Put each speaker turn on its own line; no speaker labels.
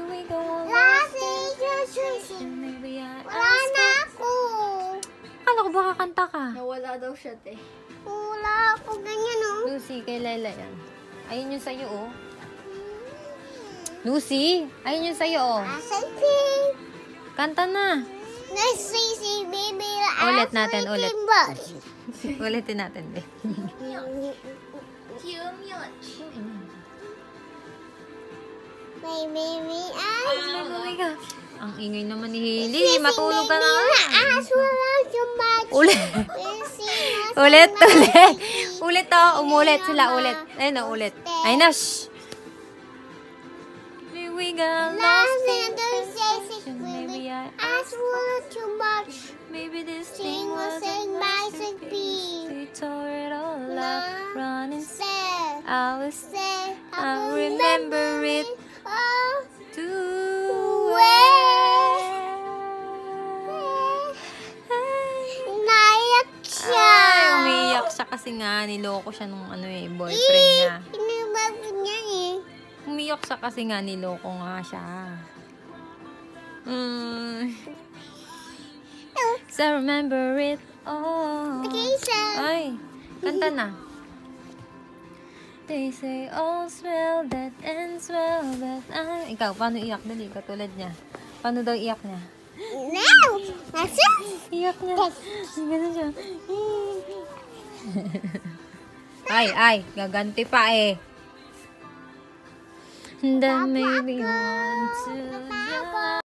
we go on
Last day,
maybe I
wala na ako.
Akala ko ba kakanta ka?
Nawala daw siya, te.
Wala ako ganyan, oh.
Lucy, kay Lela yan. Ayun yung sa'yo, oh. Lucy, ayun yung sa'yo, oh.
Asan pink?
Kanta na.
Nasi si baby.
Ulit natin, ulit. Ulitin natin, be.
My baby,
Oh my God. Ang ingay naman ni Hailey. Matulog ka na nga. Ulit. Ulit, ulit. Ulit, oh. Umulit sila, ulit. Ayun, oh, ulit. Ayun na, shh. We got lost in transition. Maybe I
asked for too much.
maybe this
Thing
thing
was
wasn't
in
my
my speed.
We tore it all up, running.
Said,
I was
said,
I remember it
Oh,
too
well. Naiyak siya.
Ay, umiiyak siya kasi nga niloko siya nung boyfriend niya.
Pinababo niya eh.
Umiiyak siya kasi nga niloko nga siya. So I remember it all.
Okay, so.
Ay, kanta na. They say all's well that ends well, but I... Ikaw, paano iyak? Dali, katulad niya. Paano daw iyak niya?
Now, nasa?
Iyak niya. Ganun siya. Ay, gaganti pa eh. That maybe want to